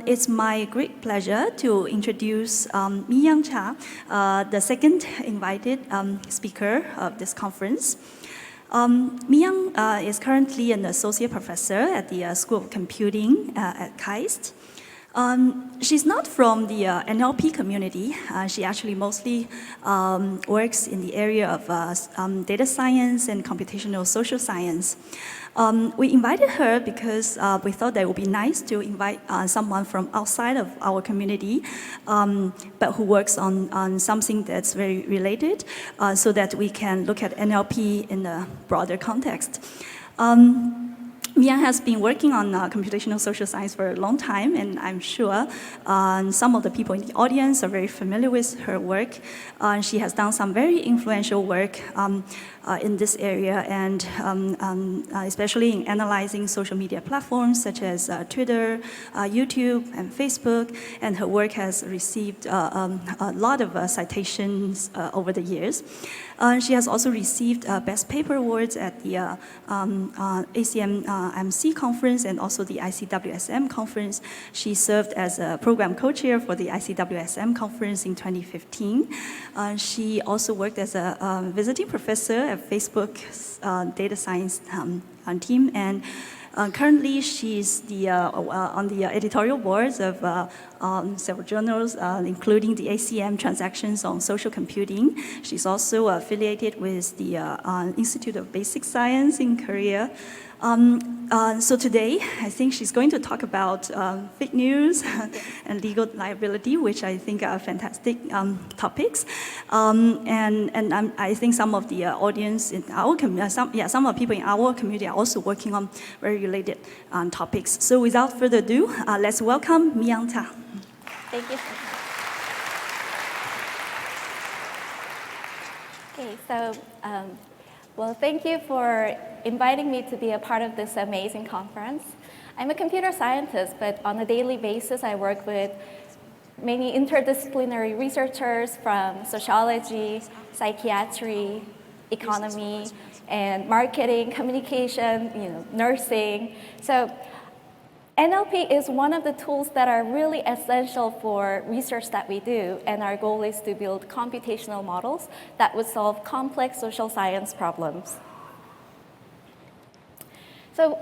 It's my great pleasure to introduce Mi-Young Cha, the second invited speaker of this conference. Mi-Young is currently an associate professor at the School of Computing at KAIST. She's not from the NLP community. She actually mostly works in the area of data science and computational social science. We invited her because we thought that it would be nice to invite someone from outside of our community, but who works on something that's very related, so that we can look at NLP in a broader context. Mi-Young has been working on computational social science for a long time, and I'm sure some of the people in the audience are very familiar with her work. She has done some very influential work in this area, and especially in analyzing social media platforms such as Twitter, YouTube, and Facebook, and her work has received a lot of citations over the years. She has also received Best Paper Awards at the ACMMC conference and also the ICWSM conference. She served as a program co-chair for the ICWSM conference in 2015. She also worked as a visiting professor at Facebook's data science team, and currently she's on the editorial boards of several journals, including the ACM Transactions on Social Computing. She's also affiliated with the Institute of Basic Science in Korea. So today, I think she's going to talk about fake news and legal liability, which I think are fantastic topics. I think some of the audience in our community, some of the people in our community are also working on very related topics. So without further ado, let's welcome Mi-Young Cha. Thank you. Okay, so well, thank you for inviting me to be a part of this amazing conference. I'm a computer scientist, but on a daily basis, I work with many interdisciplinary researchers from sociology, psychiatry, economy, and marketing, communication, nursing. So NLP is one of the tools that are really essential for research that we do, and our goal is to build computational models that would solve complex social science problems. So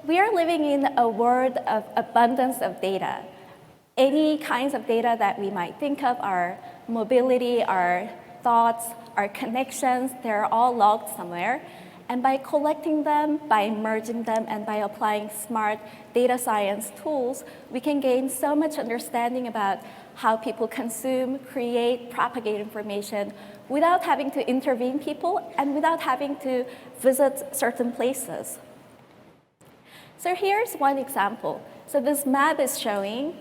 we are living in a world of abundance of data. Any kinds of data that we might think of, our mobility, our thoughts, our connections, they're all logged somewhere. And by collecting them, by merging them, and by applying smart data science tools, we can gain so much understanding about how people consume, create, propagate information without having to intervene people and without having to visit certain places. So here's one example. So this map is showing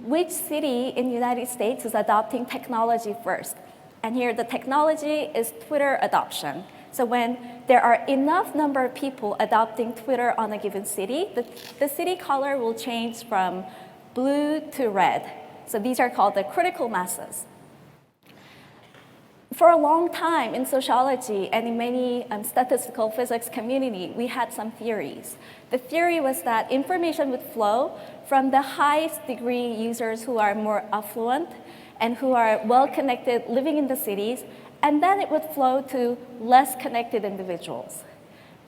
which city in the United States is adopting technology first. And here the technology is Twitter adoption. So when there are enough number of people adopting Twitter on a given city, the city color will change from blue to red. So these are called the critical masses. For a long time in sociology and in many statistical physics community, we had some theories. The theory was that information would flow from the highest degree users who are more affluent and who are well-connected living in the cities, and then it would flow to less connected individuals.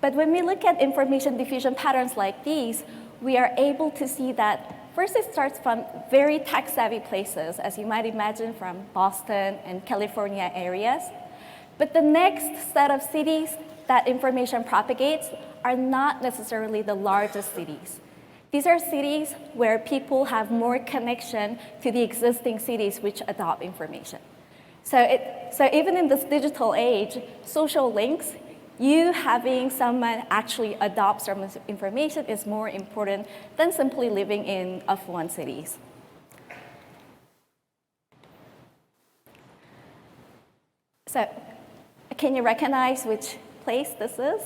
But when we look at information diffusion patterns like these, we are able to see that first it starts from very tech-savvy places, as you might imagine from Boston and California areas. But the next set of cities that information propagates are not necessarily the largest cities. These are cities where people have more connection to the existing cities which adopt information. So even in this digital age, social links, you having someone actually adopt some information is more important than simply living in affluent cities. So can you recognize which place this is?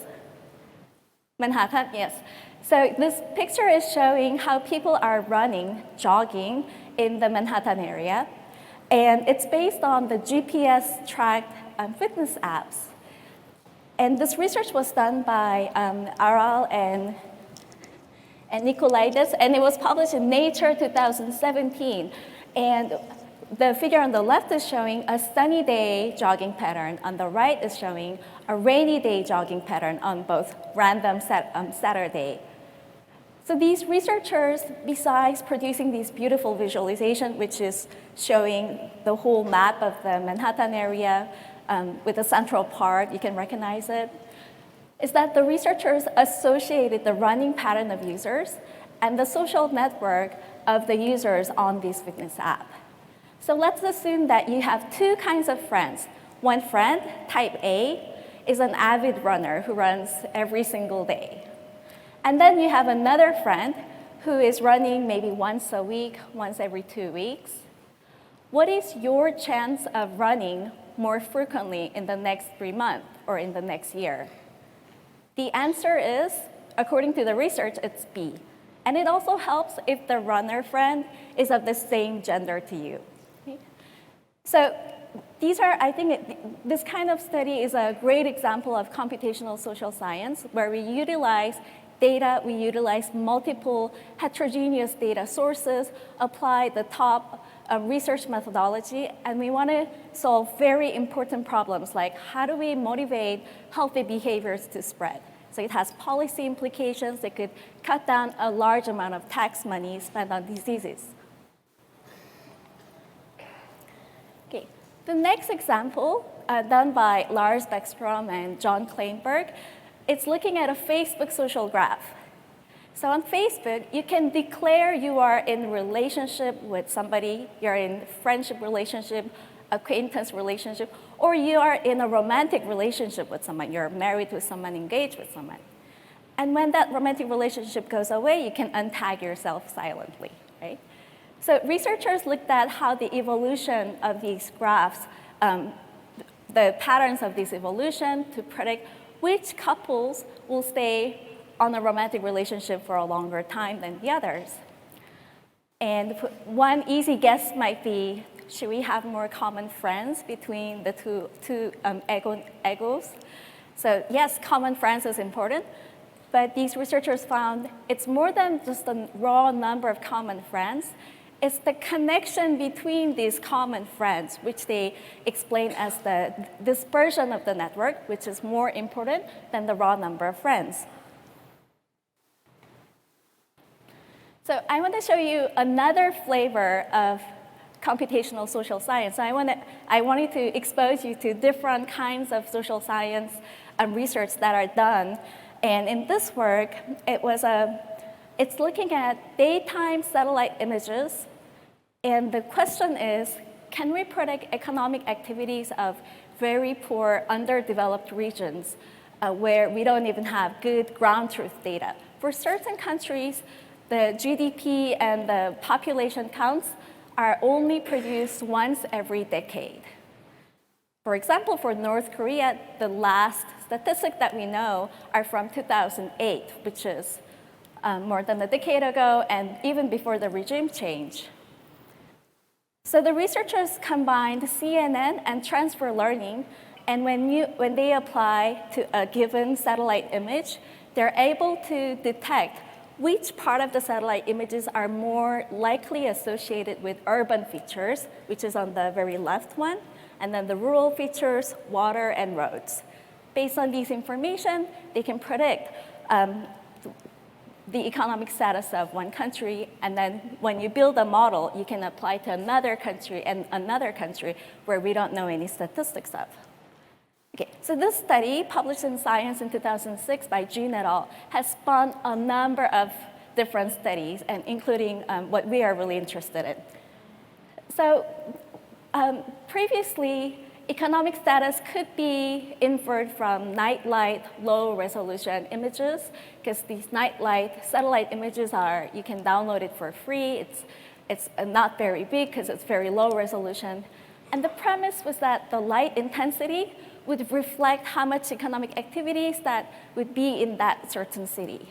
Manhattan, yes. So this picture is showing how people are running, jogging in the Manhattan area. And it's based on the GPS-tracked fitness apps. And this research was done by Aral and Nicolaitis, and it was published in Nature 2017. And the figure on the left is showing a sunny day jogging pattern. On the right is showing a rainy day jogging pattern on both random Saturday. So these researchers, besides producing these beautiful visualization, which is showing the whole map of the Manhattan area with the Central Park, you can recognize it, is that the researchers associated the running pattern of users and the social network of the users on this fitness app. So let's assume that you have two kinds of friends. One friend, type A, is an avid runner who runs every single day. And then you have another friend who is running maybe once a week, once every 2 weeks. What is your chance of running more frequently in the next 3 months or in the next year? The answer is, according to the research, it's B. And it also helps if the runner friend is of the same gender to you. So these are, I think, this kind of study is a great example of computational social science, where we utilize data, we utilize multiple heterogeneous data sources, apply the top research methodology, and we want to solve very important problems like how do we motivate healthy behaviors to spread? So it has policy implications. It could cut down a large amount of tax money spent on diseases. Okay, the next example done by Lars Beckstrom and John Kleinberg, it's looking at a Facebook social graph. So on Facebook, you can declare you are in relationship with somebody, you're in friendship relationship, acquaintance relationship, or you are in a romantic relationship with someone. You're married with someone, engaged with someone. And when that romantic relationship goes away, you can untag yourself silently, right? So researchers looked at how the evolution of these graphs, the patterns of this evolution to predict which couples will stay on a romantic relationship for a longer time than the others. And one easy guess might be, should we have more common friends between the two egos? So yes, common friends is important, but these researchers found it's more than just the raw number of common friends. It's the connection between these common friends, which they explain as the dispersion of the network, which is more important than the raw number of friends. So I want to show you another flavor of computational social science. So I wanted to expose you to different kinds of social science research that are done. And in this work, it's looking at daytime satellite images. And the question is, can we predict economic activities of very poor, underdeveloped regions where we don't even have good ground truth data? For certain countries, the GDP and the population counts are only produced once every decade. For example, for North Korea, the last statistics that we know are from 2008, which is more than a decade ago, and even before the regime change. So the researchers combined CNN and transfer learning, and when they apply to a given satellite image, they're able to detect which part of the satellite images are more likely associated with urban features, which is on the very left one, and then the rural features, water, and roads. Based on these information, they can predict the economic status of one country, and then when you build a model, you can apply to another country and another country where we don't know any statistics of. Okay, so this study, published in Science in 2006 by Jean et al., has spawned a number of different studies, and including what we are really interested in. So previously, economic status could be inferred from nightlight, low-resolution images, because these nightlight satellite images you can download it for free. It's not very big because it's very low resolution. And the premise was that the light intensity would reflect how much economic activities that would be in that certain city.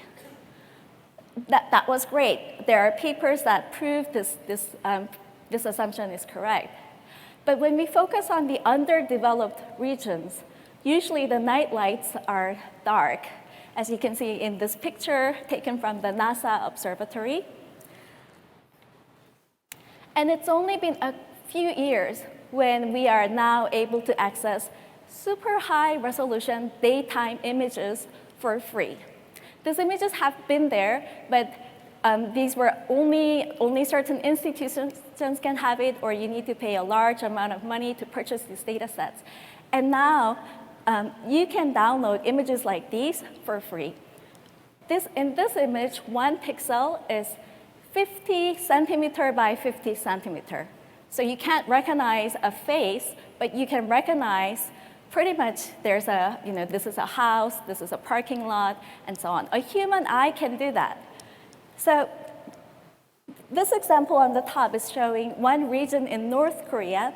That was great. There are papers that prove this assumption is correct. But when we focus on the underdeveloped regions, usually the night lights are dark, as you can see in this picture taken from the NASA observatory. And it's only been a few years when we are now able to access super high resolution daytime images for free. These images have been there, but these were only certain institutions can have it, or you need to pay a large amount of money to purchase these data sets. And now you can download images like these for free. In this image, 1 pixel is 50 centimeter by 50 centimeter. So you can't recognize a face, but you can recognize pretty much there's a, this is a house, this is a parking lot, and so on. A human eye can do that. So this example on the top is showing one region in North Korea,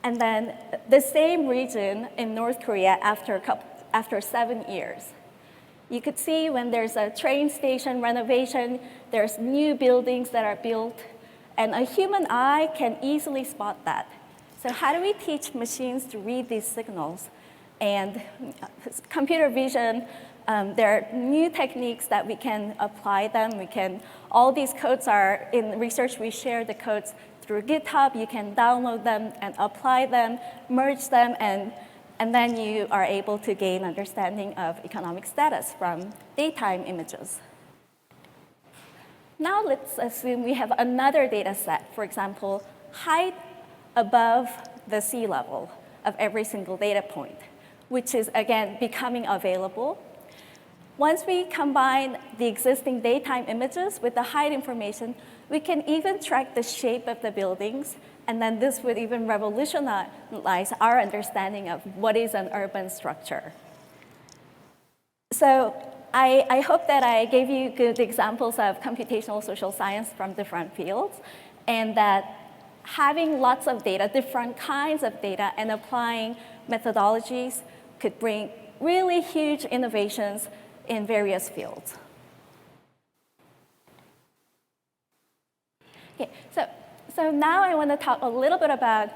and then the same region in North Korea after 7 years. You could see when there's a train station renovation, there's new buildings that are built, and a human eye can easily spot that. So how do we teach machines to read these signals? And computer vision, there are new techniques that we can apply them. All these codes are in research. We share the codes through GitHub. You can download them and apply them, merge them, and then you are able to gain understanding of economic status from daytime images. Now let's assume we have another data set, for example, height above the sea level of every single data point, which is, again, becoming available. Once we combine the existing daytime images with the height information, we can even track the shape of the buildings, and then this would even revolutionize our understanding of what is an urban structure. So I hope that I gave you good examples of computational social science from different fields, and that having lots of data, different kinds of data, and applying methodologies could bring really huge innovations in various fields. Okay, so now I want to talk a little bit about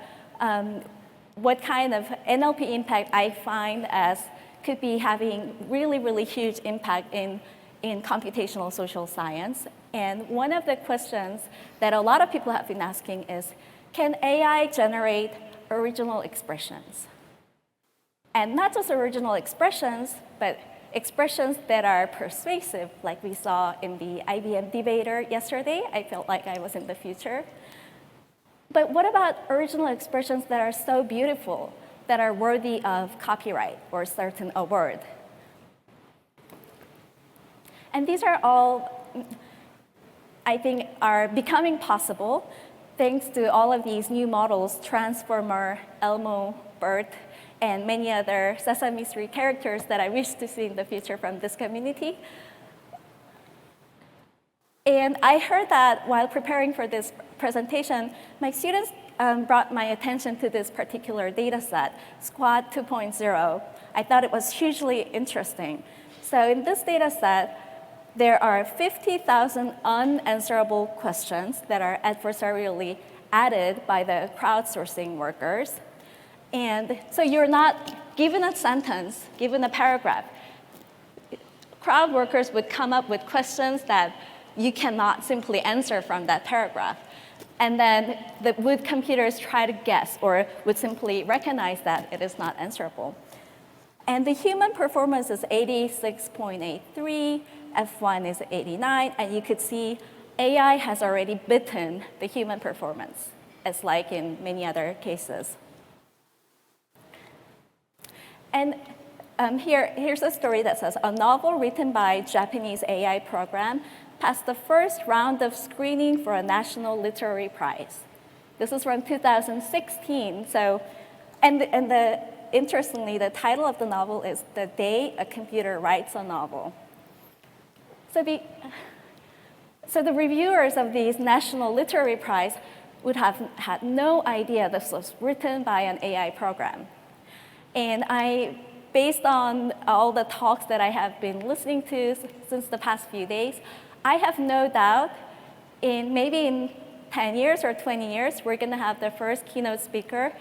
what kind of NLP impact I find as could be having really, really huge impact in computational social science. And one of the questions that a lot of people have been asking is, can AI generate original expressions? And not just original expressions, but expressions that are persuasive, like we saw in the IBM debater yesterday. I felt like I was in the future. But what about original expressions that are so beautiful, that are worthy of copyright or certain award? And these are all, I think, are becoming possible thanks to all of these new models, Transformer, Elmo, BERT, and many other Sesame Street characters that I wish to see in the future from this community. And I heard that while preparing for this presentation, my students brought my attention to this particular data set, Squad 2.0. I thought it was hugely interesting. So in this data set, there are 50,000 unanswerable questions that are adversarially added by the crowdsourcing workers. And so you're not given a sentence, given a paragraph. Crowd workers would come up with questions that you cannot simply answer from that paragraph. And then would computers try to guess, or would simply recognize that it is not answerable? And the human performance is 86.83, F1 is 89, and you could see AI has already beaten the human performance, as like in many other cases. And here's a story that says, a novel written by Japanese AI program passed the first round of screening for a national literary prize. This is from 2016. So, interestingly, the title of the novel is The Day a Computer Writes a Novel. So the reviewers of these national literary prize would have had no idea this was written by an AI program. And based on all the talks that I have been listening to since the past few days, I have no doubt maybe in 10 years or 20 years, we're going to have the first keynote speaker,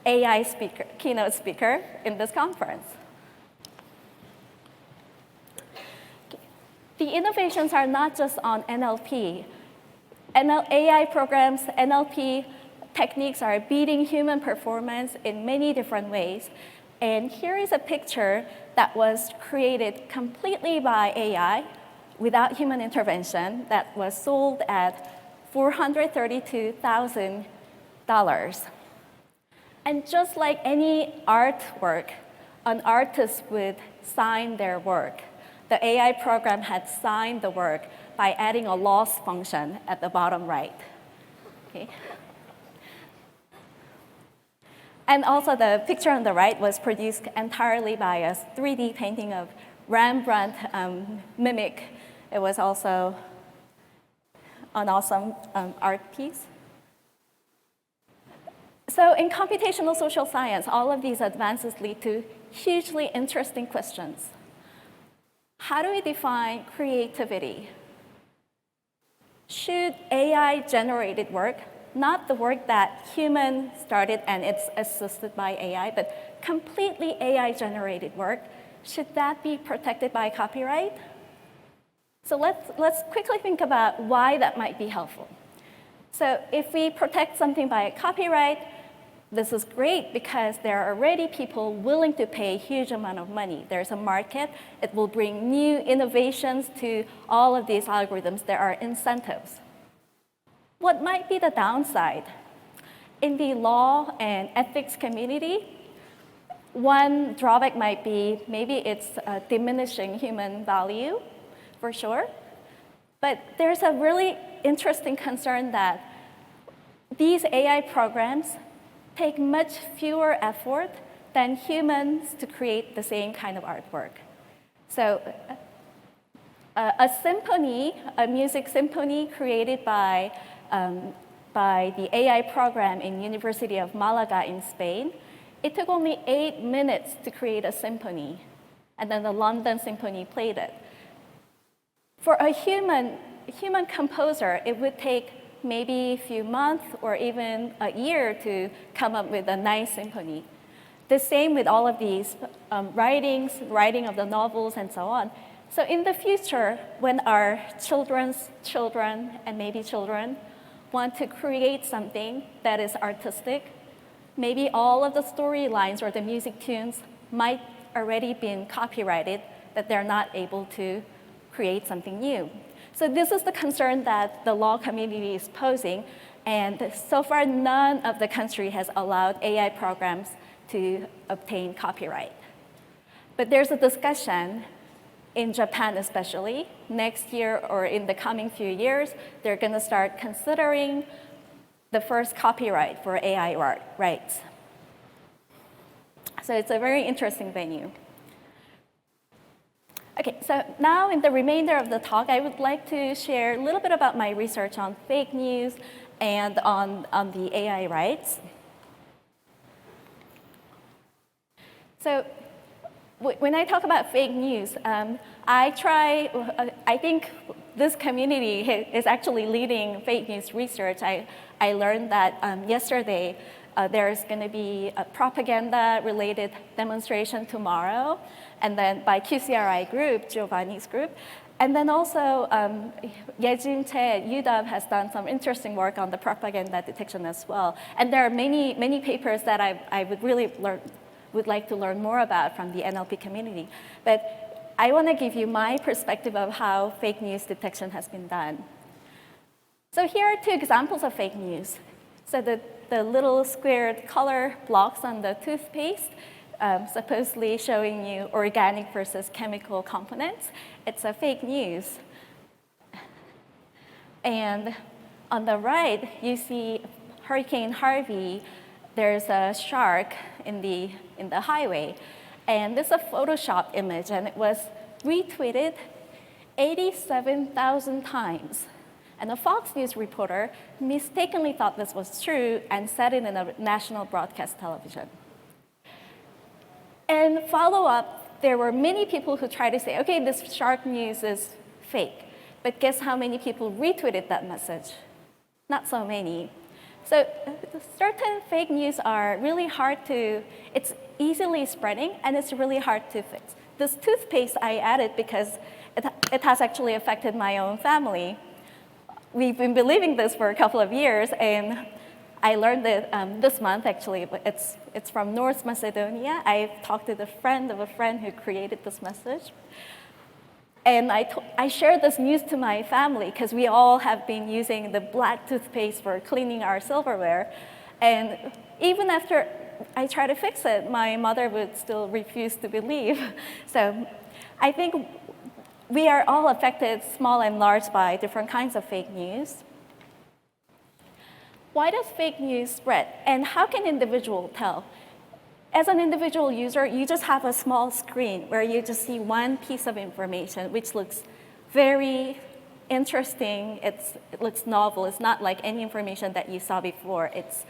keynote speaker in this conference. the innovations are not just on NLP. AI programs, NLP techniques are beating human performance in many different ways. And here is a picture that was created completely by AI without human intervention that was sold at $432,000. And just like any artwork, an artist would sign their work. The AI program had signed the work by adding a loss function at the bottom right. Okay. And also the picture on the right was produced entirely by a 3D painting of Rembrandt mimic. It was also an awesome art piece. So in computational social science, all of these advances lead to hugely interesting questions. How do we define creativity? Should AI-generated work, not the work that human started and it's assisted by AI, but completely AI-generated work, should that be protected by copyright? So let's quickly think about why that might be helpful. So if we protect something by copyright, this is great because there are already people willing to pay a huge amount of money. There's a market. It will bring new innovations to all of these algorithms. There are incentives. What might be the downside? In the law and ethics community, one drawback might be maybe it's diminishing human value, for sure. But there's a really interesting concern that these AI programs take much fewer effort than humans to create the same kind of artwork. So a symphony, a music symphony created by the AI program in University of Malaga in Spain, it took only 8 minutes to create a symphony, and then the London Symphony played it. For a human composer, it would take maybe a few months or even a year to come up with a nice symphony. The same with all of these writing of the novels and so on. So in the future, when our children's children and maybe children want to create something that is artistic, maybe all of the storylines or the music tunes might already been copyrighted, that they're not able to create something new. So this is the concern that the law community is posing, and so far none of the country has allowed AI programs to obtain copyright. But there's a discussion in Japan especially. Next year or in the coming few years, they're going to start considering the first copyright for AI rights. So it's a very interesting venue. Okay, so now in the remainder of the talk, I would like to share a little bit about my research on fake news and on the AI rights. So when I talk about fake news, I think this community is actually leading fake news research. I learned that yesterday there's going to be a propaganda-related demonstration tomorrow, and then by QCRI group, Giovanni's group. And then also, UW has done some interesting work on the propaganda detection as well. And there are many papers that I would like to learn more about from the NLP community. But I want to give you my perspective of how fake news detection has been done. So here are 2 examples of fake news. So the little squared color blocks on the toothpaste, supposedly showing you organic versus chemical components. It's a fake news. And on the right, you see Hurricane Harvey. There's a shark in the highway. And this is a Photoshop image, and it was retweeted 87,000 times. And a Fox News reporter mistakenly thought this was true and said it in a national broadcast television. And follow-up, there were many people who tried to say, okay, this shark news is fake. But guess how many people retweeted that message? Not so many. So certain fake news are really hard to, it's easily spreading, and it's really hard to fix. this toothpaste I added because it has actually affected my own family. We've been believing this for a couple of years, and I learned it this month, actually. It's from North Macedonia. I talked to the friend of a friend who created this message. And I shared this news to my family because we all have been using the black toothpaste for cleaning our silverware. And even after I tried to fix it, my mother would still refuse to believe. So I think we are all affected, small and large, by different kinds of fake news. Why does fake news spread? And how can individuals tell? As an individual user, you just have a small screen where you just see one piece of information, which looks very interesting. It looks novel. It's not like any information that you saw before. It's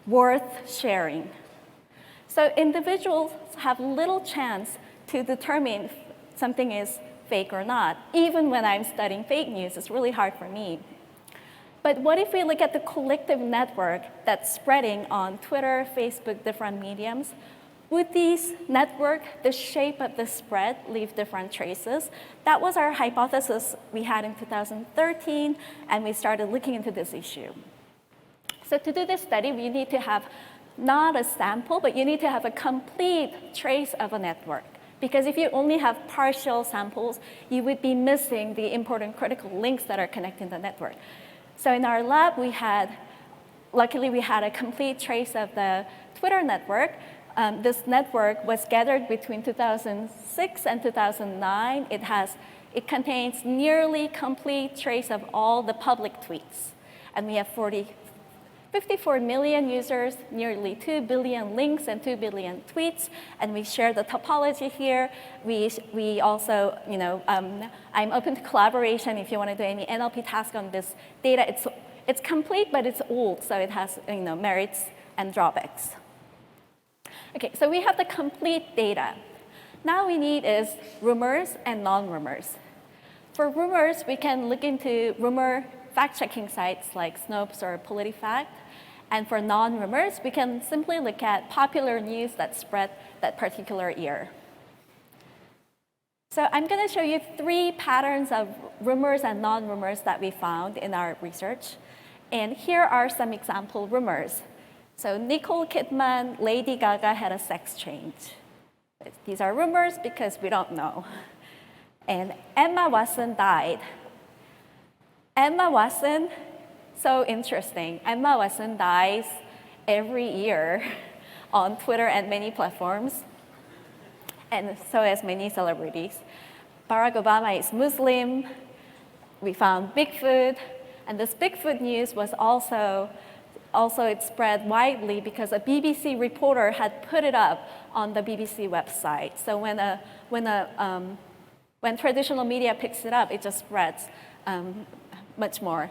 worth sharing. So individuals have little chance to determine if something is fake or not. Even when I'm studying fake news, it's really hard for me. But what if we look at the collective network that's spreading on Twitter, Facebook, different mediums? Would these network, the shape of the spread, leave different traces? That was our hypothesis we had in 2013, and we started looking into this issue. So to do this study, we need to have not a sample, but you need to have a complete trace of a network. Because if you only have partial samples, you would be missing the important critical links that are connecting the network. So in our lab, luckily we had a complete trace of the Twitter network. This network was gathered between 2006 and 2009. It contains nearly complete trace of all the public tweets. And we have 54 million users, nearly 2 billion links and 2 billion tweets, and we share the topology here. We also, I'm open to collaboration if you want to do any NLP task on this data. It's complete, but it's old, so it has merits and drawbacks. Okay, so we have the complete data. Now we need is rumors and non-rumors. For rumors, we can look into rumor fact-checking sites like Snopes or PolitiFact. And for non-rumors, we can simply look at popular news that spread that particular year. So I'm going to show you 3 patterns of rumors and non-rumors that we found in our research. And here are some example rumors. So Nicole Kidman, Lady Gaga had a sex change. These are rumors because we don't know. And Emma Watson died. Emma Watson, so interesting. Emma Watson dies every year on Twitter and many platforms, and so as many celebrities. Barack Obama is Muslim. We found Bigfoot, and this Bigfoot news was also it spread widely because a BBC reporter had put it up on the BBC website. So when traditional media picks it up, it just spreads much more.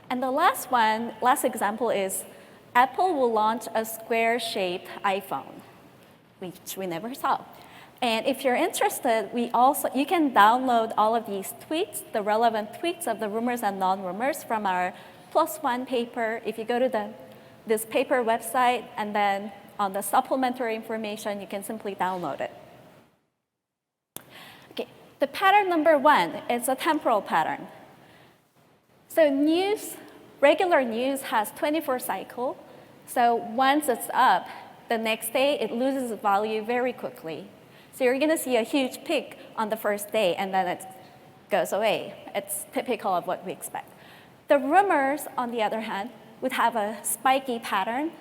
And the last example is Apple will launch a square-shaped iPhone, which we never saw. And if you're interested, you can download all of these tweets, the relevant tweets of the rumors and non-rumors from our +1 paper. If you go to this paper website, and then on the supplementary information, you can simply download it. Okay, the pattern number 1 is a temporal pattern. So regular news has 24 cycles. So once it's up, the next day it loses value very quickly. So you're going to see a huge peak on the first day, and then it goes away. It's typical of what we expect. The rumors, on the other hand, would have a spiky pattern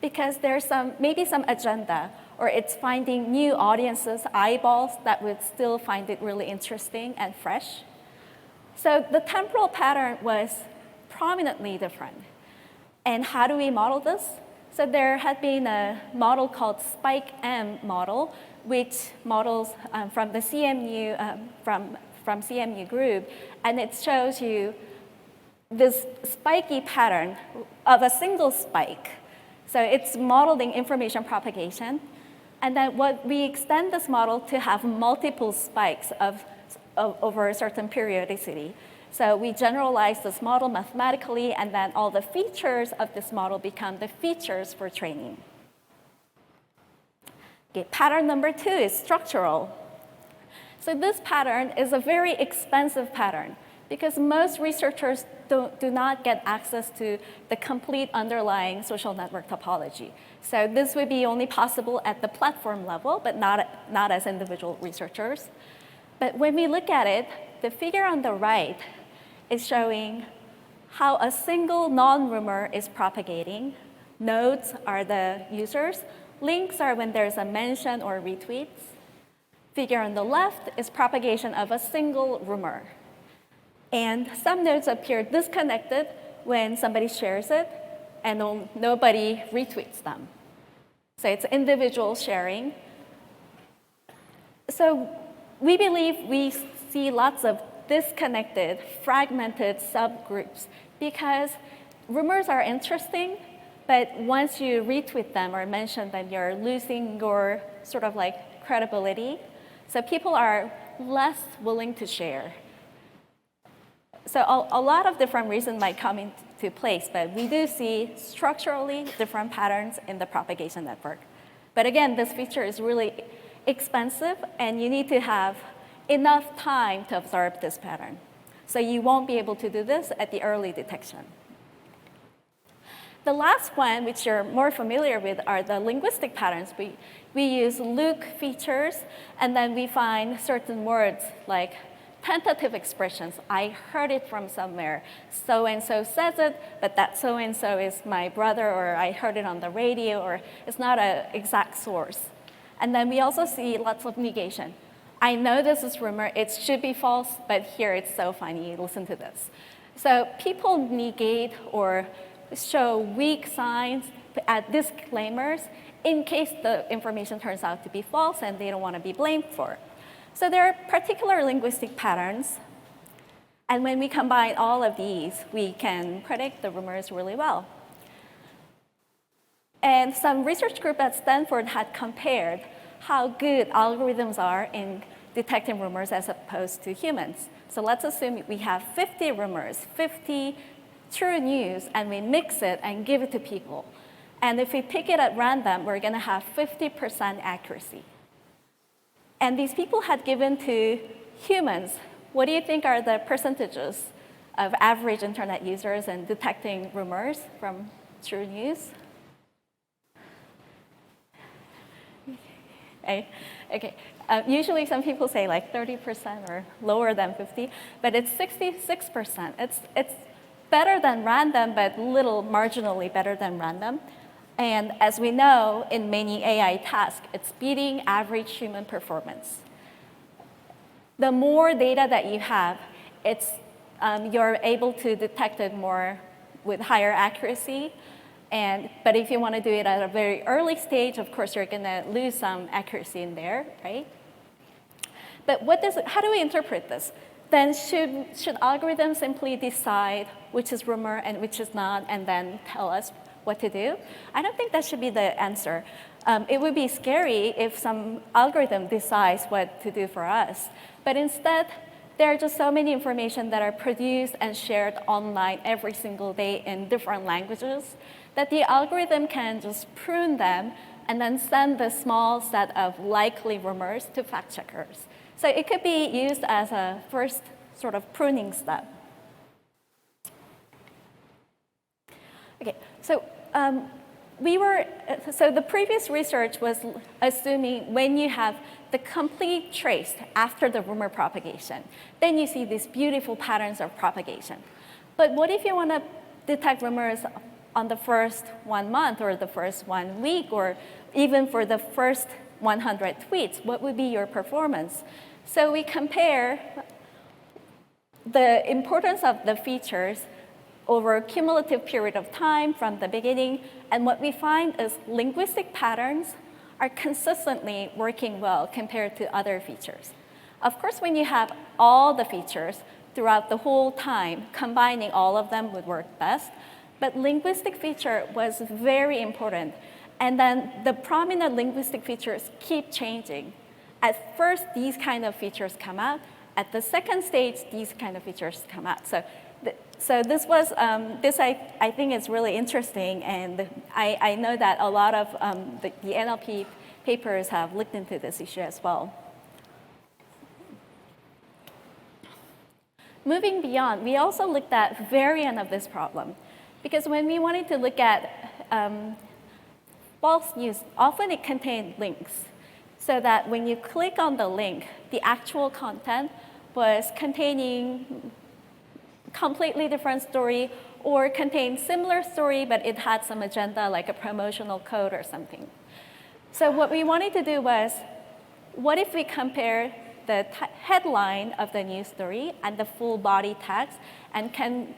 because there's maybe some agenda, or it's finding new audiences, eyeballs that would still find it really interesting and fresh. So the temporal pattern was prominently different. And how do we model this? So there had been a model called Spike-M model, which models from the CMU, from CMU group, and it shows you this spiky pattern of a single spike. So it's modeling information propagation. And then we extend this model to have multiple spikes over a certain periodicity. So we generalize this model mathematically, and then all the features of this model become the features for training. Okay, pattern number 2 is structural. So this pattern is a very expensive pattern because most researchers do not get access to the complete underlying social network topology. So this would be only possible at the platform level, but not as individual researchers. But when we look at it, the figure on the right is showing how a single non-rumor is propagating. Nodes are the users. Links are when there's a mention or retweets. Figure on the left is propagation of a single rumor. And some nodes appear disconnected when somebody shares it and nobody retweets them. So it's individual sharing. So we believe we see lots of disconnected, fragmented subgroups because rumors are interesting, but once you retweet them or mention them, you're losing your sort of like credibility. So people are less willing to share. So a lot of different reasons might come into place, but we do see structurally different patterns in the propagation network. But again, this feature is really expensive, and you need to have enough time to observe this pattern. So you won't be able to do this at the early detection. The last one, which you're more familiar with, are the linguistic patterns. We use Luke features, and then we find certain words like tentative expressions. I heard it from somewhere. So-and-so says it, but that so-and-so is my brother, or I heard it on the radio, or it's not an exact source. And then we also see lots of negation. I know this is rumor, it should be false, but here it's so funny, listen to this. So people negate or show weak signs, add disclaimers, in case the information turns out to be false and they don't want to be blamed for it. So there are particular linguistic patterns, and when we combine all of these, we can predict the rumors really well. And some research group at Stanford had compared how good algorithms are in detecting rumors as opposed to humans. So let's assume we have 50 rumors, 50 true news, and we mix it and give it to people. And if we pick it at random, we're going to have 50% accuracy. And these people had given to humans, what do you think are the percentages of average internet users in detecting rumors from true news? Okay. Usually some people say like 30% or lower than 50, but it's 66%. It's better than random, but little marginally better than random. And as we know, in many AI tasks, it's beating average human performance. The more data that you have, you're able to detect it more with higher accuracy. But if you want to do it at a very early stage, of course, you're going to lose some accuracy in there, right? But how do we interpret this? Then should algorithms simply decide which is rumor and which is not, and then tell us what to do? I don't think that should be the answer. It would be scary if some algorithm decides what to do for us. But instead, there are just so many information that are produced and shared online every single day in different languages that the algorithm can just prune them and then send the small set of likely rumors to fact checkers. So it could be used as a first sort of pruning step. Okay, so the previous research was assuming when you have the complete trace after the rumor propagation, then you see these beautiful patterns of propagation. But what if you want to detect rumors on the first 1 month or the first 1 week or even for the first 100 tweets? What would be your performance? So we compare the importance of the features over a cumulative period of time from the beginning, and what we find is linguistic patterns are consistently working well compared to other features. Of course, when you have all the features throughout the whole time, combining all of them would work best, but linguistic feature was very important. And then the prominent linguistic features keep changing. At first, these kind of features come out. At the second stage, these kind of features come out. So this was, I think is really interesting, and I know that a lot of the NLP papers have looked into this issue as well. moving beyond, we also looked at variant of this problem. Because when we wanted to look at false news, often it contained links. So that when you click on the link, the actual content was containing completely different story or contained similar story, but it had some agenda like a promotional code or something. So what we wanted to do was, what if we compare the headline of the news story and the full body text, and can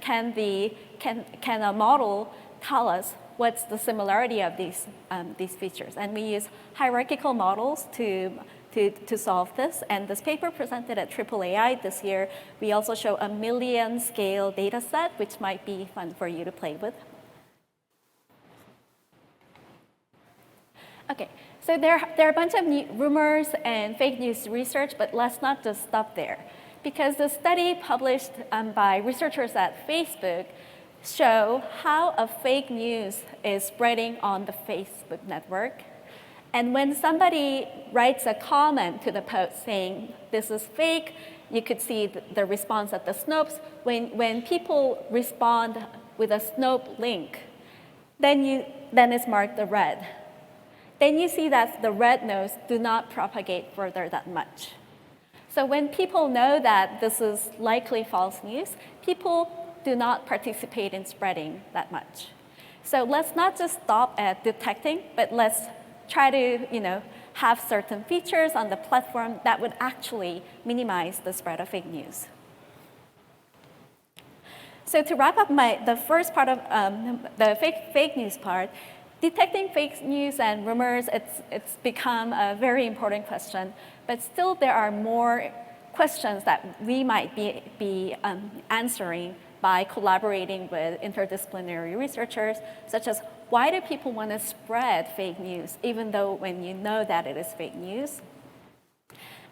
a model tell us what's the similarity of these features? And we use hierarchical models to solve this. And this paper presented at AAAI this year, we also show a 1 million scale data set, which might be fun for you to play with. Okay, so there are a bunch of rumors and fake news research, but let's not just stop there. Because the study published by researchers at Facebook show how a fake news is spreading on the Facebook network. And when somebody writes a comment to the post saying, this is fake, you could see the response at the Snopes. When people respond with a Snope link, then it's marked the red. Then you see that the red nodes do not propagate further that much. So when people know that this is likely false news, people do not participate in spreading that much. So let's not just stop at detecting, but let's try to have certain features on the platform that would actually minimize the spread of fake news. So to wrap up the first part of the fake news part, detecting fake news and rumors, it's become a very important question, but still there are more questions that we might be answering by collaborating with interdisciplinary researchers, such as why do people want to spread fake news, even though when you know that it is fake news?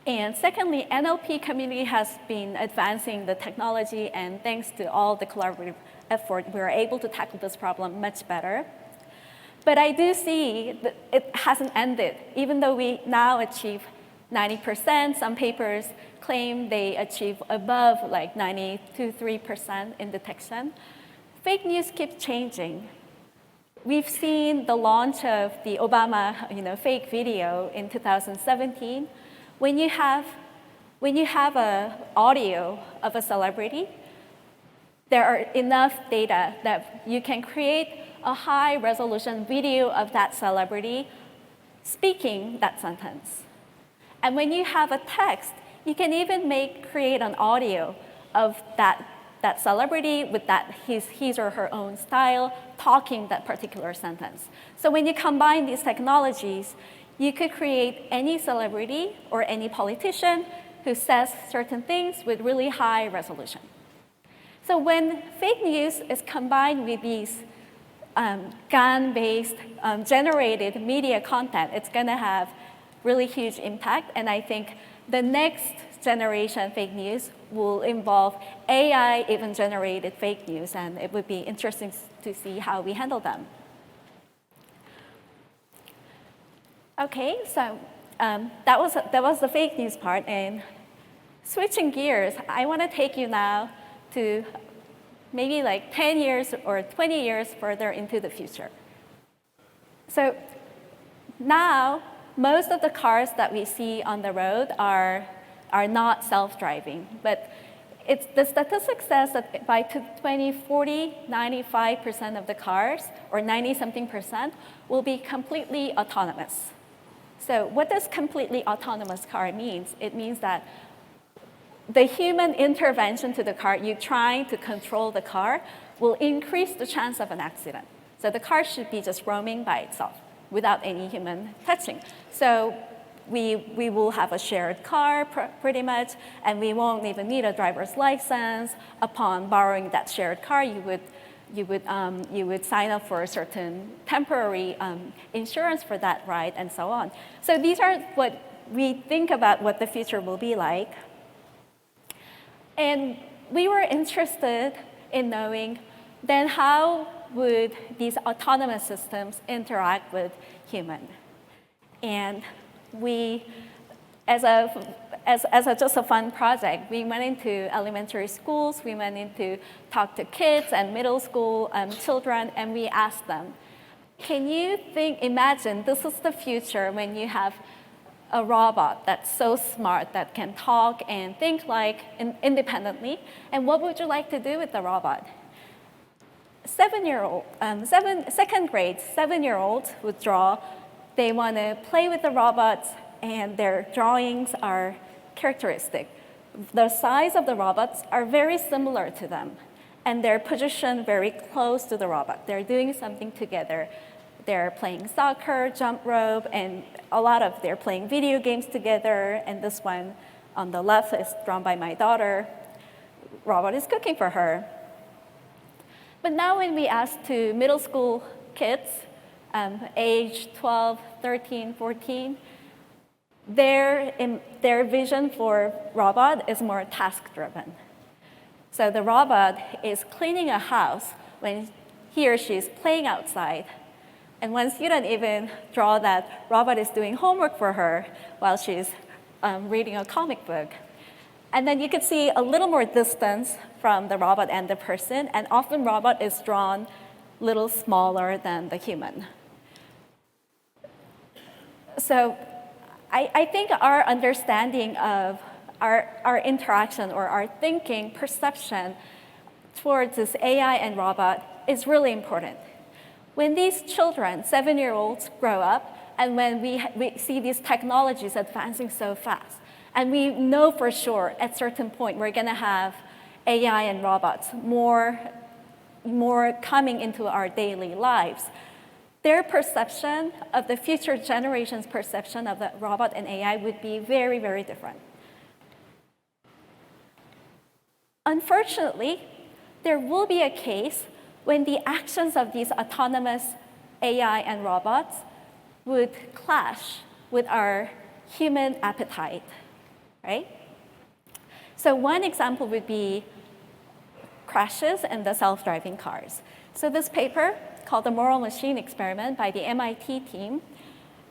And secondly, NLP community has been advancing the technology, and thanks to all the collaborative effort, we're able to tackle this problem much better. But I do see that it hasn't ended. Even though we now achieve 90%, some papers claim they achieve above like 93% in detection. Fake news keeps changing. We've seen the launch of the Obama fake video in 2017. When you have an audio of a celebrity, there are enough data that you can create a high-resolution video of that celebrity speaking that sentence. And when you have a text, you can even create an audio of that celebrity with his or her own style, talking that particular sentence. So when you combine these technologies, you could create any celebrity or any politician who says certain things with really high resolution. So when fake news is combined with these GAN-based generated media content, it's going to have really huge impact. And I think the next generation fake news will involve AI even generated fake news, and it would be interesting to see how we handle them. Okay, so that was the fake news part. And switching gears, I want to take you now to maybe like 10 years or 20 years further into the future. So now, most of the cars that we see on the road are not self-driving, but the statistic says that by 2040, 95% of the cars, or 90-something%, will be completely autonomous. So what does completely autonomous car means? It means that the human intervention to the car, you trying to control the car, will increase the chance of an accident. So the car should be just roaming by itself without any human touching. So we will have a shared car pretty much, and we won't even need a driver's license. Upon borrowing that shared car, you would sign up for a certain temporary insurance for that ride, and so on. So these are what we think about what the future will be like. And we were interested in knowing then how would these autonomous systems interact with human. And we, as just a fun project, we went into elementary schools, we went into talk to kids and middle school children, and we asked them, can you imagine this is the future when you have a robot that's so smart that can talk and think independently, and what would you like to do with the robot? Second grade, 7-year-olds would draw. They want to play with the robots, and their drawings are characteristic. The size of the robots are very similar to them, and they're positioned very close to the robot. They're doing something together. They're playing soccer, jump rope, and they're playing video games together, and this one on the left is drawn by my daughter. Robot is cooking for her. But now when we ask to middle school kids, age 12, 13, 14, their vision for robot is more task-driven. So the robot is cleaning a house when he or she is playing outside. And one student even draw that robot is doing homework for her while she's reading a comic book. And then you could see a little more distance from the robot and the person, and often robot is drawn a little smaller than the human. So I think our understanding of our interaction or our thinking, perception towards this AI and robot is really important. When these children, 7-year-olds, grow up, and when we see these technologies advancing so fast, and we know for sure at a certain point we're going to have AI and robots more coming into our daily lives, their perception of the future generation's perception of the robot and AI would be very, very different. Unfortunately, there will be a case when the actions of these autonomous AI and robots would clash with our human appetite, right? So one example would be crashes in the self-driving cars. So this paper called the Moral Machine Experiment by the MIT team,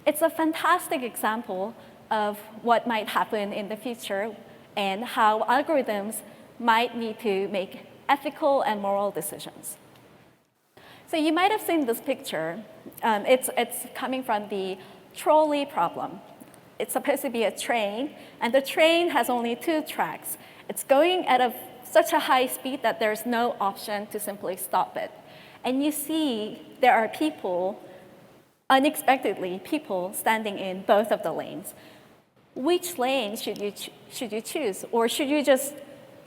it's a fantastic example of what might happen in the future and how algorithms might need to make ethical and moral decisions. So you might have seen this picture. It's coming from the trolley problem. It's supposed to be a train, and the train has only 2 tracks. It's going at such a high speed that there's no option to simply stop it. And you see there are unexpectedly, people standing in both of the lanes. Which lane should you choose? Or should you just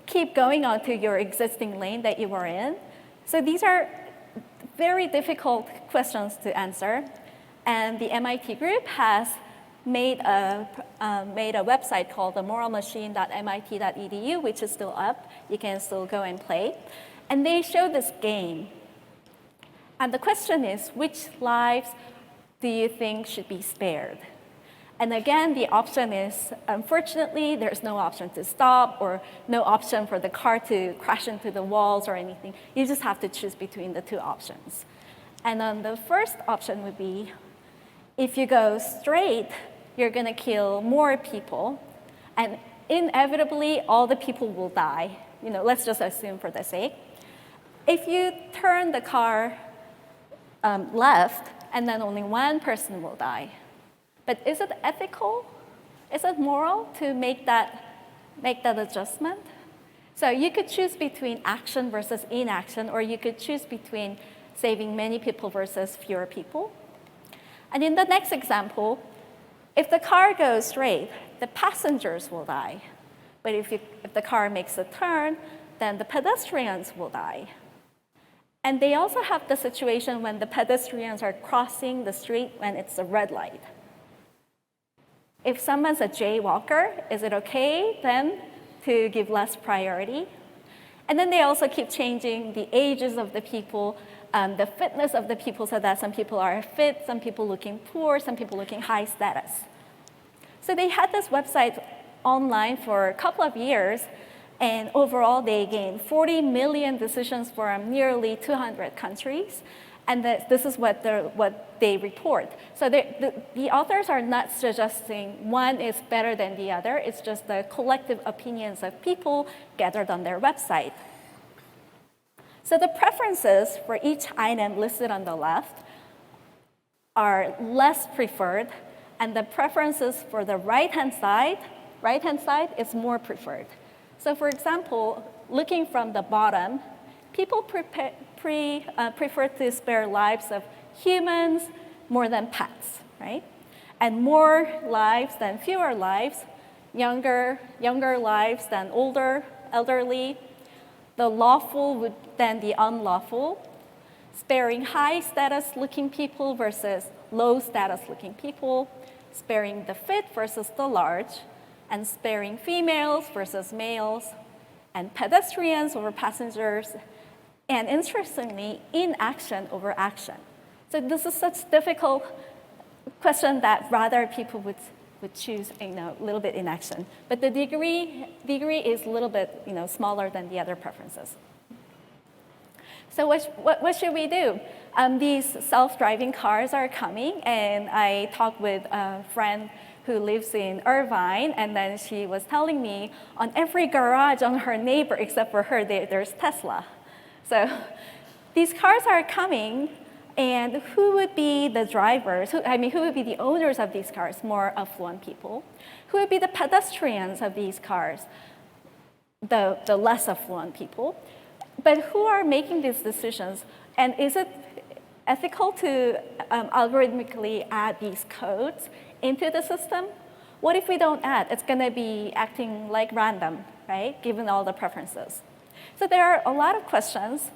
keep going on to your existing lane that you were in? So these are very difficult questions to answer. And the MIT group has made a website called the moralmachine.mit.edu, which is still up. You can still go and play. And they show this game. And the question is, which lives do you think should be spared? And again, the option is, unfortunately, there's no option to stop or no option for the car to crash into the walls or anything. You just have to choose between the 2 options. And then the first option would be, if you go straight, you're going to kill more people, and inevitably, all the people will die. Let's just assume for the sake. If you turn the car left, and then only 1 person will die. But is it ethical? Is it moral to make that adjustment? So you could choose between action versus inaction, or you could choose between saving many people versus fewer people. And in the next example, if the car goes straight, the passengers will die. But if the car makes a turn, then the pedestrians will die. And they also have the situation when the pedestrians are crossing the street when it's a red light. If someone's a jaywalker, is it okay then to give less priority? And then they also keep changing the ages of the people, the fitness of the people, so that some people are fit, some people looking poor, some people looking high status. So they had this website online for a couple of years, and overall they gained 40 million decisions from nearly 200 countries. And this is what they report. So the authors are not suggesting one is better than the other. It's just the collective opinions of people gathered on their website. So the preferences for each item listed on the left are less preferred, and the preferences for the right-hand side is more preferred. So for example, looking from the bottom, people prefer to spare lives of humans more than pets, right? And more lives than fewer lives, younger lives than elderly, the lawful than the unlawful, sparing high status looking people versus low status looking people, sparing the fit versus the large, and sparing females versus males, and pedestrians over passengers, and interestingly, inaction over action. So this is such difficult question that rather people would choose a little bit inaction. But the degree is a little bit smaller than the other preferences. So what should we do? These self-driving cars are coming, and I talked with a friend who lives in Irvine, and then she was telling me on every garage on her neighbor except for her, there's Tesla. So these cars are coming, and who would be the drivers? Who would be the owners of these cars? More affluent people. Who would be the pedestrians of these cars? The less affluent people. But who are making these decisions? And is it ethical to algorithmically add these codes into the system? What if we don't add? It's going to be acting like random, right? Given all the preferences. So there are a lot of questions.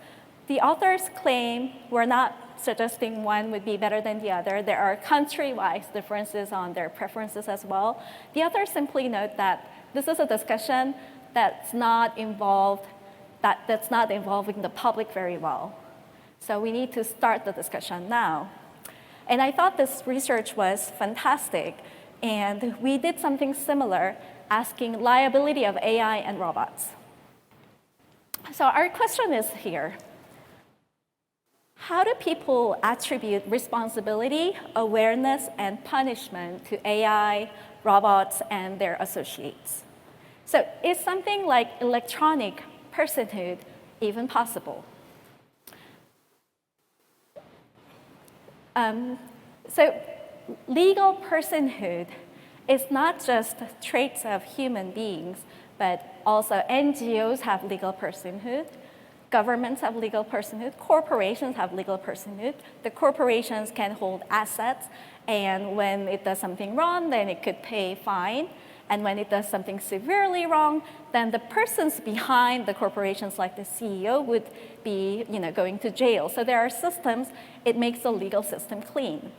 The authors claim we're not suggesting one would be better than the other. There are country-wise differences on their preferences as well. The authors simply note that this is a discussion that's not involving the public very well. So we need to start the discussion now. And I thought this research was fantastic. And we did something similar, asking liability of AI and robots. So our question is here. How do people attribute responsibility, awareness, and punishment to AI, robots, and their associates? So is something like electronic personhood even possible? So legal personhood is not just traits of human beings, but also NGOs have legal personhood, governments have legal personhood, corporations have legal personhood. The corporations can hold assets, and when it does something wrong, then it could pay a fine. And when it does something severely wrong, then the persons behind the corporations, like the CEO, would be going to jail. So there are systems. It makes the legal system clean.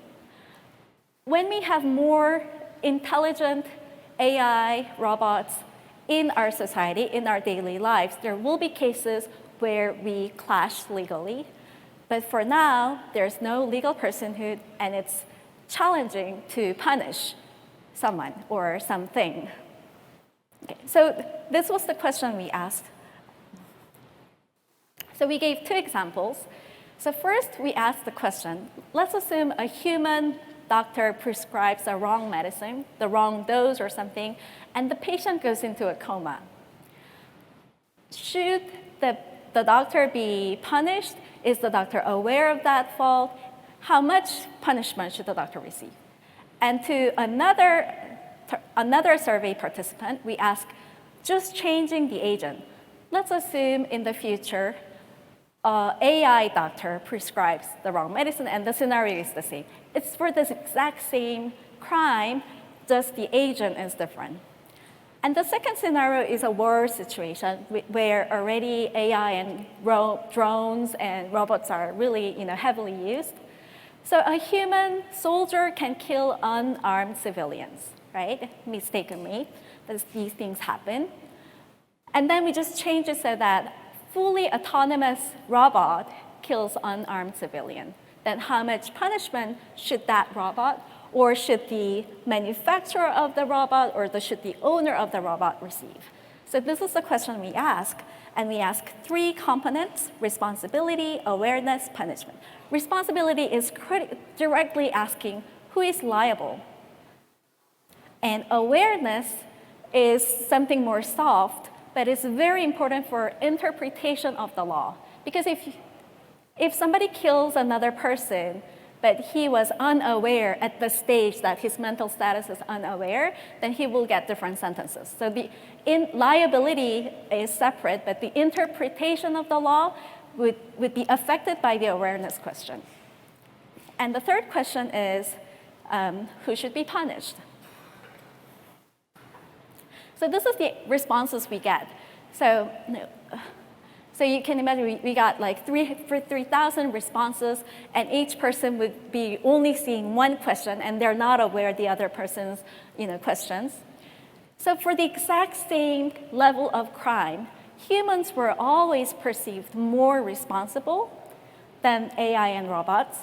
When we have more intelligent AI robots in our society, in our daily lives, there will be cases where we clash legally. But for now, there's no legal personhood, and it's challenging to punish someone or something. Okay, so this was the question we asked. So we gave two examples. So first, we asked the question, let's assume a human doctor prescribes the wrong medicine, the wrong dose or something, and the patient goes into a coma. Should the doctor be punished? Is the doctor aware of that fault? How much punishment should the doctor receive? And to another survey participant, we asked, just changing the agent. Let's assume in the future, AI doctor prescribes the wrong medicine, and the scenario is the same. It's for this exact same crime, just the agent is different. And the second scenario is a war situation where already AI and drones and robots are really heavily used. So a human soldier can kill unarmed civilians, right? Mistakenly, but these things happen. And then we just change it so that fully autonomous robot kills unarmed civilian. Then how much punishment should that robot, or should the manufacturer of the robot, or should the owner of the robot receive? So this is the question we ask, and we ask 3 components: responsibility, awareness, punishment. Responsibility is directly asking who is liable. And awareness is something more soft, but it's very important for interpretation of the law. Because if somebody kills another person, but he was unaware at the stage that his mental status is unaware, then he will get different sentences. So the liability is separate, but the interpretation of the law would be affected by the awareness question. And the third question is, who should be punished? So this is the responses we get. So you can imagine we got like 3,000 responses, and each person would be only seeing one question, and they're not aware of the other person's questions. So for the exact same level of crime, humans were always perceived more responsible than AI and robots.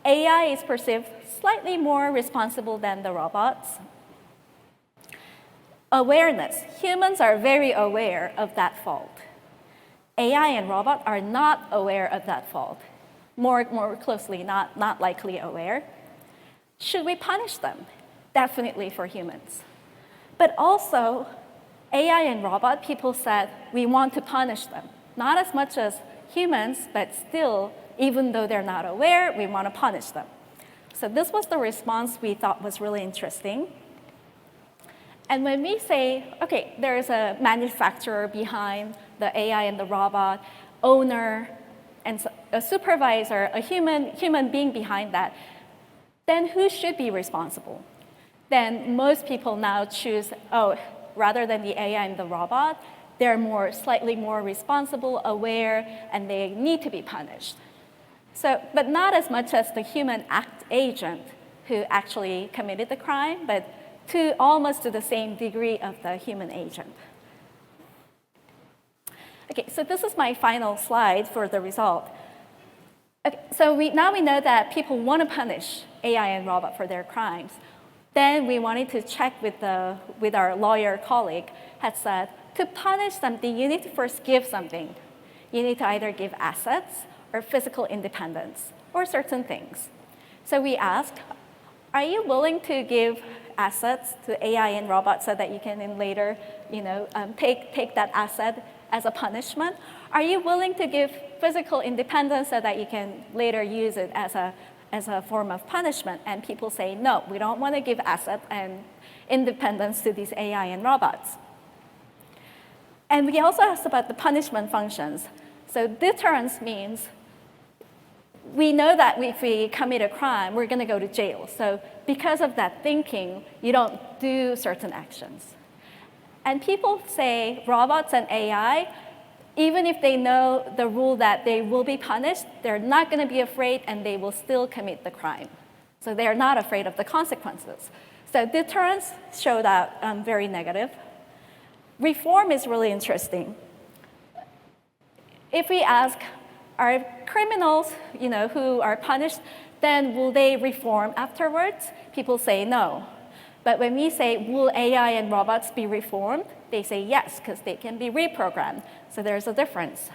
AI is perceived slightly more responsible than the robots. Awareness. Humans are very aware of that fault. AI and robot are not aware of that fault. More closely, not likely aware. Should we punish them? Definitely for humans. But also, AI and robot, people said, we want to punish them. Not as much as humans, but still, even though they're not aware, we want to punish them. So this was the response we thought was really interesting. And when we say, okay, there's a manufacturer behind the AI and the robot, owner, and a supervisor, a human being behind that, then who should be responsible? Then most people now choose, rather than the AI and the robot, they're slightly more responsible, aware, and they need to be punished. So, but not as much as the human agent who actually committed the crime, but almost to the same degree of the human agent. Okay, so this is my final slide for the result. Okay, so now we know that people want to punish AI and robot for their crimes. Then we wanted to check with our lawyer colleague, had said, to punish something, you need to first give something. You need to either give assets or physical independence or certain things. So we asked, are you willing to give assets to AI and robots so that you can then later take that asset as a punishment? Are you willing to give physical independence so that you can later use it as a form of punishment? And people say, no, we don't want to give assets and independence to these AI and robots. And we also asked about the punishment functions. So deterrence means we know that if we commit a crime, we're going to go to jail. So because of that thinking, you don't do certain actions. And people say robots and AI, even if they know the rule that they will be punished, they're not going to be afraid, and they will still commit the crime. So they're not afraid of the consequences. So deterrence showed out very negative. Reform is really interesting. If we ask, are criminals, who are punished, then will they reform afterwards? People say no. But when we say, will AI and robots be reformed? They say yes, because they can be reprogrammed. So there's a difference.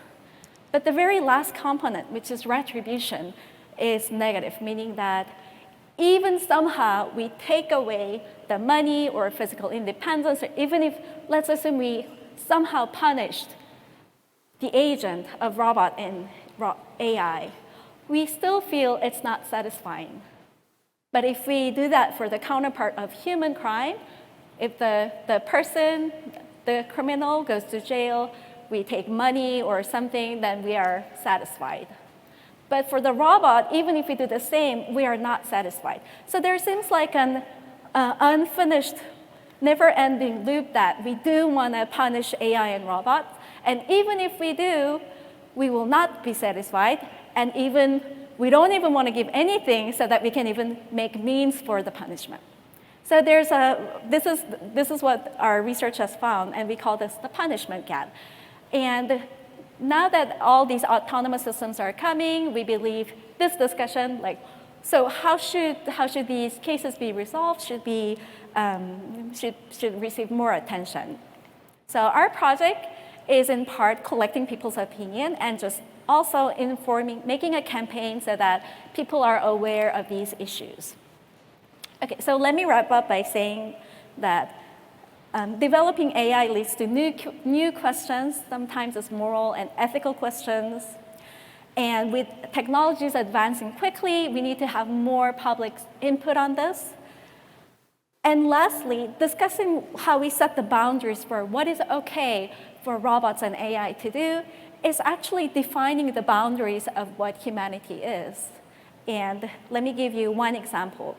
But the very last component, which is retribution, is negative, meaning that even somehow we take away the money or physical independence, or even if, let's assume we somehow punished the agent of robot and AI, we still feel it's not satisfying. But if we do that for the counterpart of human crime, if the person, the criminal goes to jail, we take money or something, then we are satisfied. But for the robot, even if we do the same, we are not satisfied. So there seems like an unfinished, never-ending loop that we do want to punish AI and robots. And even if we do, we will not be satisfied. And even we don't even want to give anything so that we can even make means for the punishment. So this is what our research has found, and we call this the punishment gap. And now that all these autonomous systems are coming, we believe this discussion, so how should these cases be resolved? Should receive more attention. So our project is in part collecting people's opinion and just also informing, making a campaign so that people are aware of these issues. Okay, so let me wrap up by saying that developing AI leads to new questions. Sometimes it's moral and ethical questions. And with technologies advancing quickly, we need to have more public input on this. And lastly, discussing how we set the boundaries for what is okay for robots and AI to do is actually defining the boundaries of what humanity is. And let me give you one example.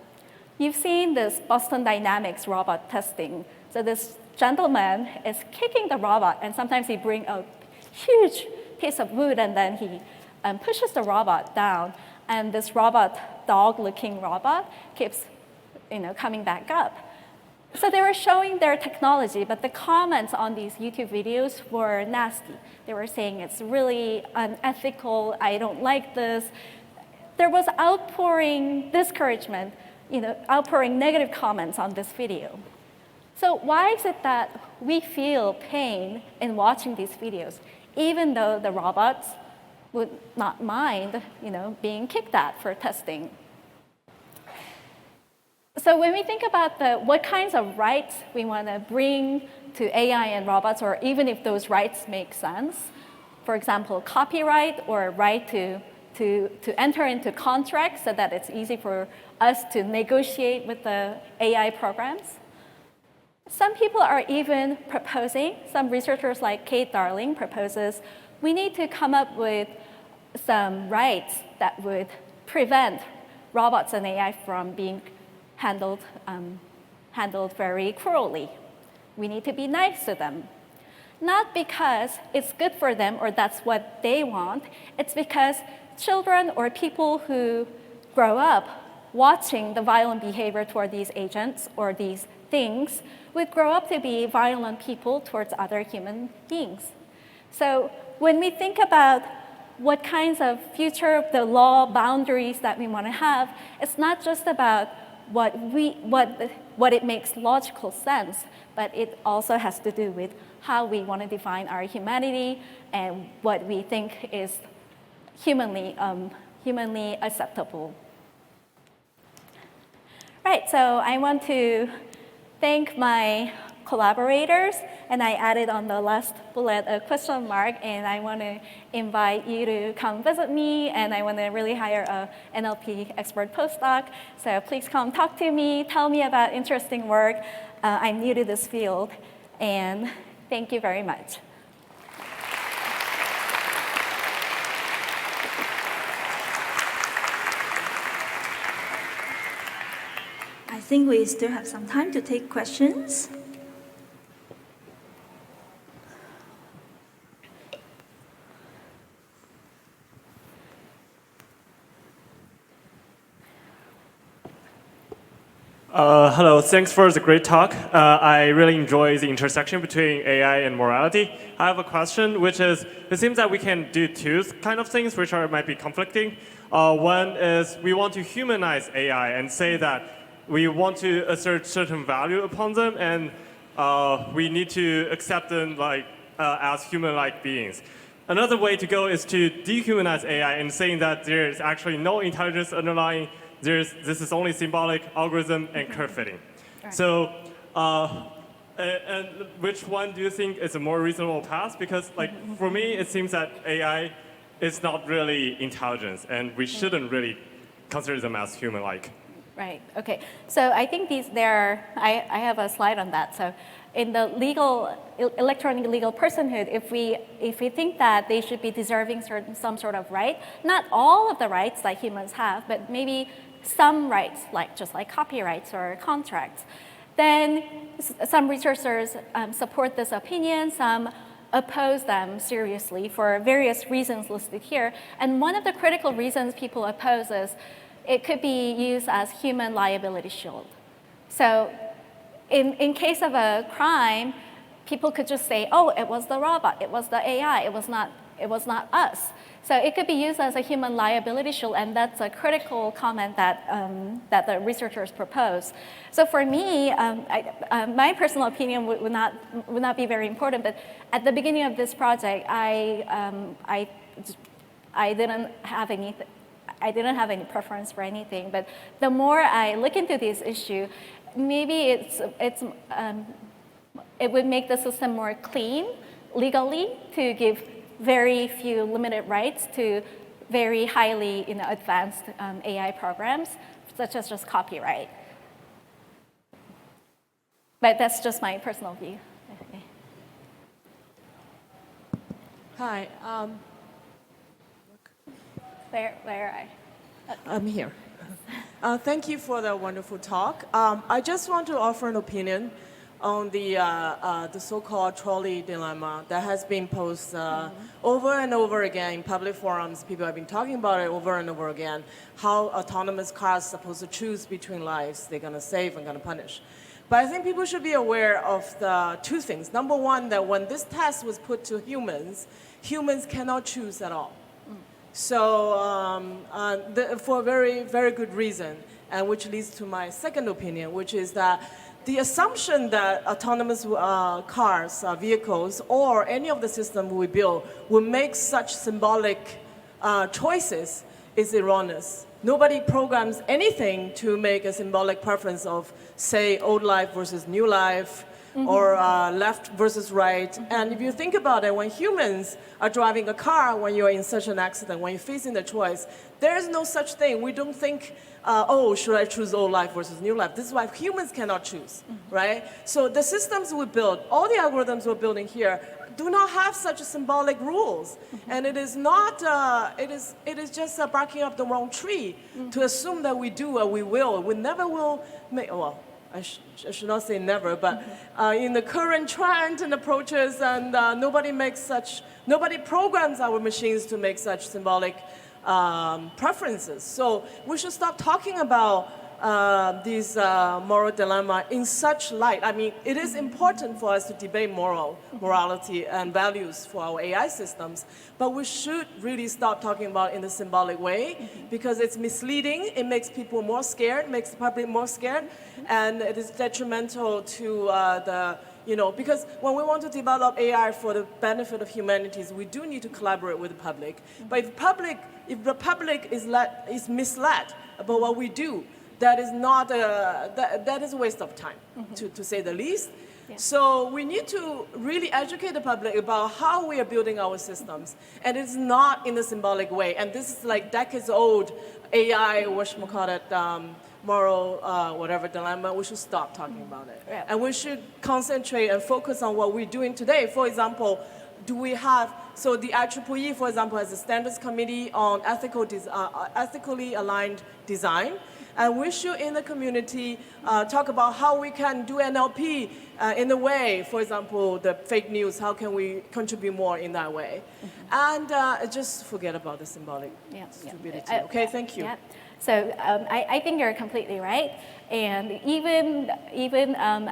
You've seen this Boston Dynamics robot testing. So this gentleman is kicking the robot, and sometimes he brings a huge piece of wood, and then he pushes the robot down, and this robot, dog-looking robot, keeps coming back up. So they were showing their technology, but the comments on these YouTube videos were nasty. They were saying it's really unethical, I don't like this. There was outpouring discouragement, outpouring negative comments on this video. So why is it that we feel pain in watching these videos, even though the robots would not mind, being kicked at for testing? So when we think about what kinds of rights we want to bring to AI and robots, or even if those rights make sense, for example, copyright or right to enter into contracts so that it's easy for us to negotiate with the AI programs. Some people are even proposing, some researchers like Kate Darling proposes, we need to come up with some rights that would prevent robots and AI from being handled very cruelly. We need to be nice to them. Not because it's good for them or that's what they want, it's because children or people who grow up watching the violent behavior toward these agents or these things would grow up to be violent people towards other human beings. So when we think about what kinds of future the law boundaries that we want to have, it's not just about what it makes logical sense, but it also has to do with how we want to define our humanity and what we think is humanly acceptable. Right, so I want to thank my collaborators, and I added on the last bullet a question mark, and I want to invite you to come visit me, and I want to really hire a NLP expert postdoc. So please come talk to me, tell me about interesting work. I'm new to this field, and thank you very much. I think we still have some time to take questions. Hello, thanks for the great talk. I really enjoy the intersection between AI and morality. I have a question, which is, it seems that we can do two kind of things which might be conflicting. One is we want to humanize AI and say that we want to assert certain value upon them, and we need to accept them as human-like beings. Another way to go is to dehumanize AI and saying that there is actually no intelligence underlying. This is only symbolic, algorithm, and curve fitting. Right. So, and which one do you think is a more reasonable path? Because, for me, it seems that AI is not really intelligence, and we shouldn't really consider them as human-like. Right. Okay. So I think I have a slide on that. So in the electronic legal personhood, if we think that they should be deserving some sort of right, not all of the rights that humans have, but maybe some rights, just like copyrights or contracts, then some researchers support this opinion, some oppose them seriously for various reasons listed here. And one of the critical reasons people oppose is it could be used as human liability shield. So in case of a crime, people could just say, oh, it was the robot, it was the AI, it was not it was not us. So it could be used as a human liability shield, and that's a critical comment that, that the researchers propose. So for me, my personal opinion would not be very important, but at the beginning of this project, I didn't have any preference for anything, but the more I look into this issue, maybe it would make the system more clean legally to give very few limited rights to very highly advanced AI programs, such as just copyright. But that's just my personal view. Okay. Hi. Where are I? I'm here. Thank you for the wonderful talk. I just want to offer an opinion on the so-called trolley dilemma that has been posed over and over again in public forums. People have been talking about it over and over again, how autonomous cars are supposed to choose between lives they're going to save and going to punish. But I think people should be aware of the two things. Number one, that when this test was put to humans, humans cannot choose at all. So for a very, very good reason, and which leads to my second opinion, which is that the assumption that autonomous cars, vehicles, or any of the system we build will make such symbolic choices is erroneous. Nobody programs anything to make a symbolic preference of, say, old life versus new life, or left versus right. And if you think about it, when humans are driving a car, when you're in such an accident, when you're facing the choice, there is no such thing. We don't think, oh, should I choose old life versus new life? This is why humans cannot choose, right? So the systems we build, all the algorithms we're building here, do not have such symbolic rules. And it is not, it is just barking up the wrong tree to assume that we do or we will. We never will make, well, I should not say never, but in the current trend and approaches, and nobody programs our machines to make such symbolic preferences. So we should stop talking about these moral dilemma in such light. I mean, it is important for us to debate morality and values for our AI systems, but we should really stop talking about it in a symbolic way because it's misleading. It makes people more scared, makes the public more scared, and it is detrimental to because when we want to develop AI for the benefit of humanity, we do need to collaborate with the public. But if the public is misled about what we do, that is not that is a waste of time, to say the least. Yeah. So we need to really educate the public about how we are building our systems, and it's not in a symbolic way. And this is like decades old AI, moral whatever dilemma. We should stop talking about it, and we should concentrate and focus on what we're doing today. For example, do we have so the IEEE, for example, has a standards committee on ethically aligned design. And we should, in the community, talk about how we can do NLP in a way, for example, the fake news, how can we contribute more in that way? And just forget about the symbolic stupidity. Okay, thank you. Yeah. So I think you're completely right. And even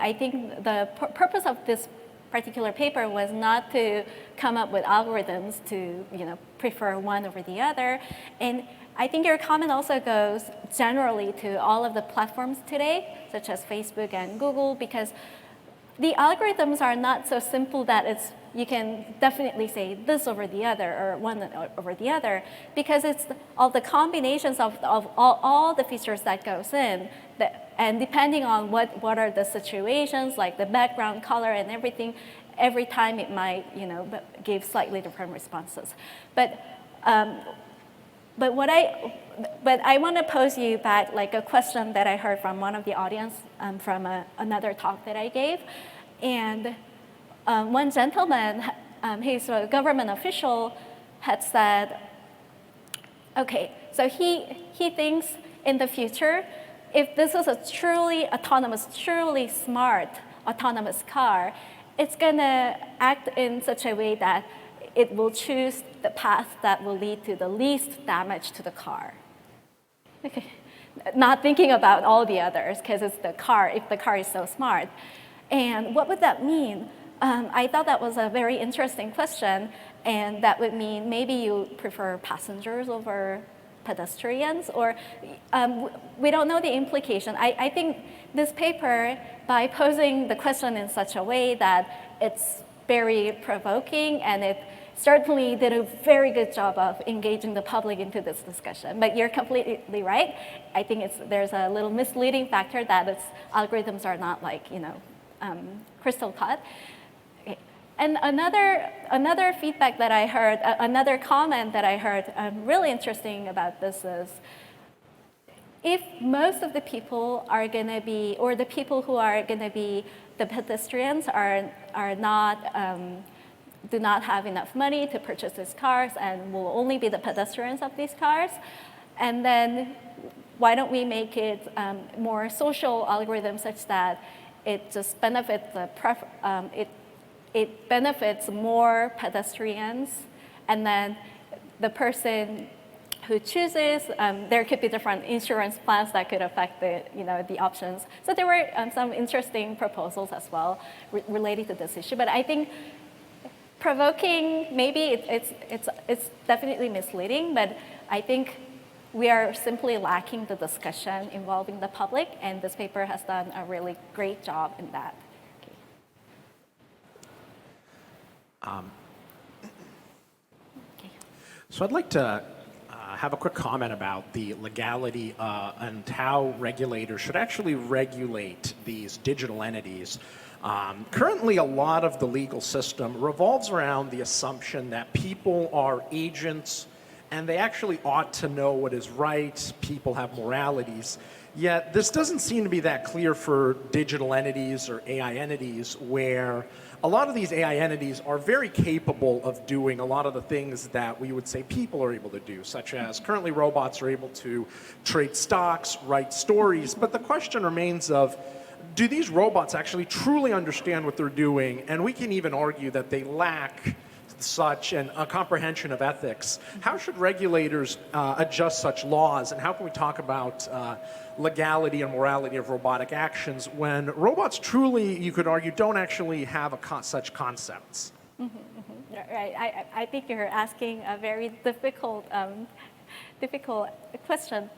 I think the purpose of this particular paper was not to come up with algorithms to prefer one over the other. And I think your comment also goes generally to all of the platforms today, such as Facebook and Google, because the algorithms are not so simple that you can definitely say this over the other or one over the other, because it's all the combinations of all the features that goes in, and depending on what are the situations, like the background color and everything, every time it might give slightly different responses. But I want to pose you back like a question that I heard from one of the audience from another talk that I gave. And one gentleman, he's a government official, had said, okay, so he thinks in the future, if this is a truly autonomous, truly smart autonomous car, it's going to act in such a way that it will choose the path that will lead to the least damage to the car. Okay. Not thinking about all the others, because it's the car, if the car is so smart. And what would that mean? I thought that was a very interesting question. And that would mean maybe you prefer passengers over pedestrians, or we don't know the implication. I think this paper, by posing the question in such a way that it's very provoking, and it certainly did a very good job of engaging the public into this discussion. But you're completely right. I think there's a little misleading factor that its algorithms are not like, crystal cut. And another feedback that I heard, another comment that I heard really interesting about this is, if most of the people are going to be, or the people who are going to be the pedestrians are not, do not have enough money to purchase these cars and will only be the pedestrians of these cars, and then why don't we make it more social algorithm such that it just benefits it benefits more pedestrians, and then the person who chooses, there could be different insurance plans that could affect the options. So there were some interesting proposals as well related to this issue. But I think provoking, maybe it's definitely misleading, but I think we are simply lacking the discussion involving the public, and this paper has done a really great job in that. So I'd like to have a quick comment about the legality and how regulators should actually regulate these digital entities. Currently, a lot of the legal system revolves around the assumption that people are agents and they actually ought to know what is right. People have moralities. Yet this doesn't seem to be that clear for digital entities or AI entities, where a lot of these AI entities are very capable of doing a lot of the things that we would say people are able to do, such as currently robots are able to trade stocks, write stories. But the question remains of, do these robots actually truly understand what they're doing? And we can even argue that they lack such a comprehension of ethics. How should regulators adjust such laws, and how can we talk about legality and morality of robotic actions when robots truly, you could argue, don't actually have such concepts? Right. I think you're asking a very difficult question.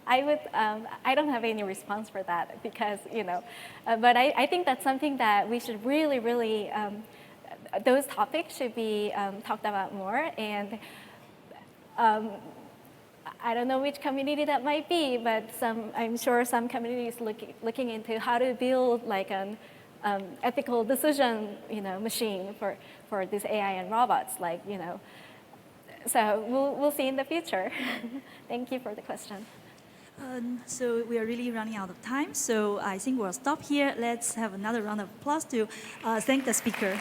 I don't have any response for that because, but I think that's something that we should really, those topics should be talked about more. And I don't know which community that might be, but I'm sure some communities looking into how to build like an ethical decision, machine for this AI and robots, So we'll see in the future. Thank you for the question. So we are really running out of time, so I think we'll stop here. Let's have another round of applause to thank the speaker.